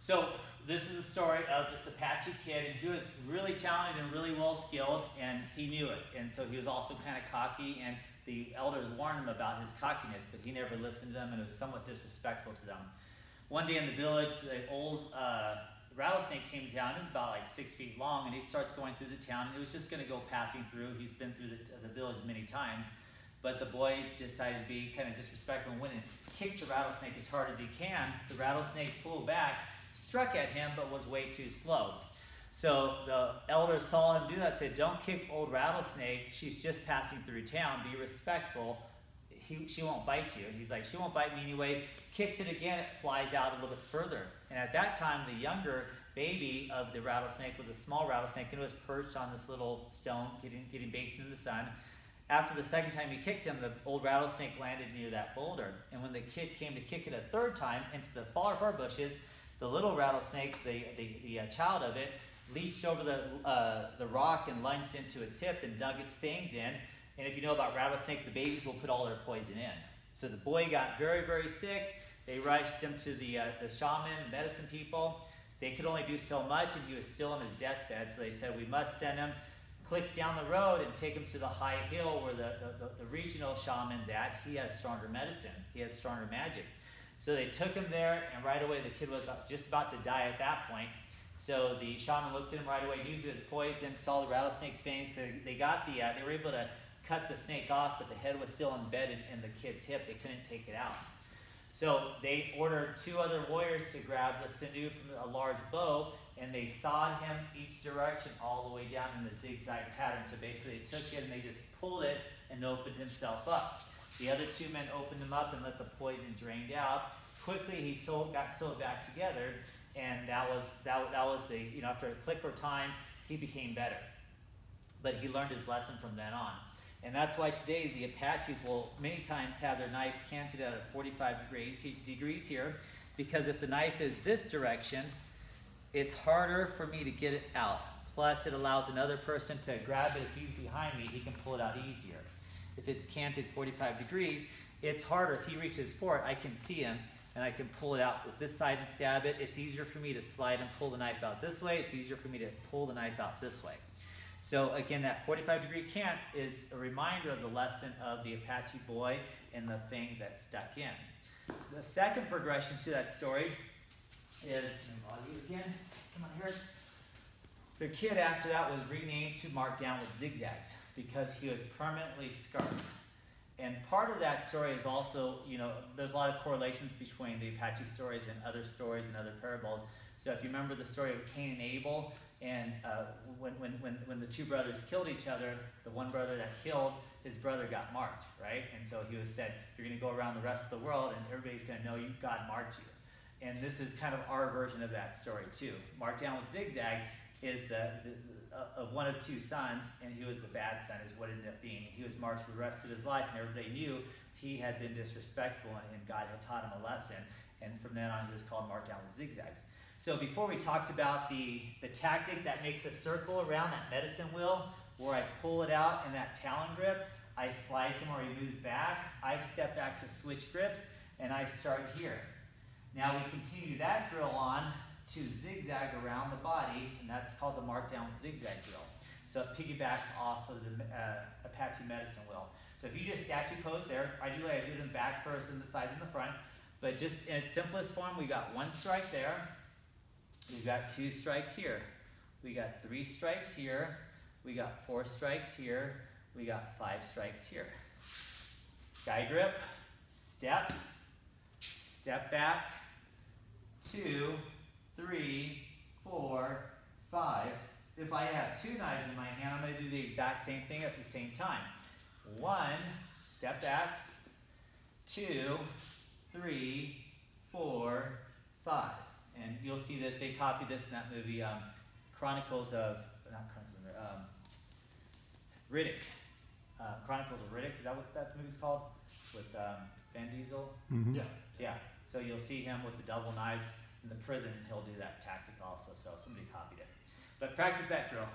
So this is the story of this Apache kid, and he was really talented and really well skilled, and he knew it. And so he was also kind of cocky, and the elders warned him about his cockiness, but he never listened to them, and it was somewhat disrespectful to them. One day in the village, the old rattlesnake came down. It was about like 6 feet long, and he starts going through the town, and he was just going to go passing through. He's been through the village many times, but the boy decided to be kind of disrespectful and went and kicked the rattlesnake as hard as he can. The rattlesnake flew back, struck at him, but was way too slow. So the elders saw him do that, said, "Don't kick old rattlesnake. She's just passing through town. Be respectful. She won't bite you." And he's like, "She won't bite me anyway." Kicks it again, it flies out a little bit further. And at that time, the younger baby of the rattlesnake was a small rattlesnake, and it was perched on this little stone, getting based in the sun. After the second time he kicked him, the old rattlesnake landed near that boulder. And when the kid came to kick it a third time into the far bushes, the little rattlesnake, the child of it, leached over the rock and lunged into its hip and dug its fangs in. And if you know about rattlesnakes, the babies will put all their poison in. So the boy got very, very sick. They rushed him to the shaman, medicine people. They could only do so much, and he was still on his deathbed. So they said, "We must send him clicks down the road and take him to the high hill where the regional shaman's at. He has stronger medicine. He has stronger magic." So they took him there, and right away the kid was just about to die at that point. So the shaman looked at him right away, knew he was poisoned, saw the rattlesnake's fangs. They were able to cut the snake off, but the head was still embedded in the kid's hip. They couldn't take it out. So they ordered 2 other warriors to grab the sinew from a large bow, and they sawed him each direction all the way down in the zigzag pattern. So basically they took it and they just pulled it and opened himself up. The other 2 men opened him up and let the poison drain out. Quickly he got sewed back together, and that was the, after a click or time, he became better. But he learned his lesson from then on. And that's why today the Apaches will many times have their knife canted at 45 degrees here, because if the knife is this direction, it's harder for me to get it out. Plus, it allows another person to grab it. If he's behind me, he can pull it out easier. If it's canted 45 degrees, it's harder. If he reaches for it, I can see him, and I can pull it out with this side and stab it. It's easier for me to slide and pull the knife out this way. It's easier for me to pull the knife out this way. So again, that 45-degree cant is a reminder of the lesson of the Apache boy and the fangs that stuck in. The second progression to that story is, again, come on here. The kid after that was renamed to Mark Down with Zigzags because he was permanently scarred. And part of that story is also, there's a lot of correlations between the Apache stories and other stories and other parables. So if you remember the story of Cain and Abel, and when the 2 brothers killed each other, the one brother that killed, his brother got marked, right? And so he was said, "You're going to go around the rest of the world, and everybody's going to know God marked you." And this is kind of our version of that story too. Marked Down with Zigzag is of one of 2 sons, and he was the bad son, is what it ended up being. He was marked for the rest of his life, and everybody knew he had been disrespectful, and God had taught him a lesson. And from then on, he was called Marked Down with Zigzags. So before we talked about the tactic that makes a circle around that medicine wheel, where I pull it out in that talon grip, I slice him or he moves back, I step back to switch grips, and I start here. Now we continue that drill on to zigzag around the body, and that's called the Mark Down with Zigzag drill. So it piggybacks off of the Apache medicine wheel. So if you just statue pose there, ideally I do them back first and the side and the front, but just in its simplest form, we got 1 strike there. We've got 2 strikes here. We got 3 strikes here. We got 4 strikes here. We got 5 strikes here. Sky grip, step, step back, 2, 3, 4, 5. If I have 2 knives in my hand, I'm going to do the exact same thing at the same time. 1, step back, 2, 3, 4, 5. And you'll see this, they copied this in that movie, Chronicles of Riddick. Chronicles of Riddick, is that what that movie's called? With Vin Diesel? Mm-hmm. Yeah. So you'll see him with the double knives in the prison, and he'll do that tactic also. So somebody copied it. But practice that drill.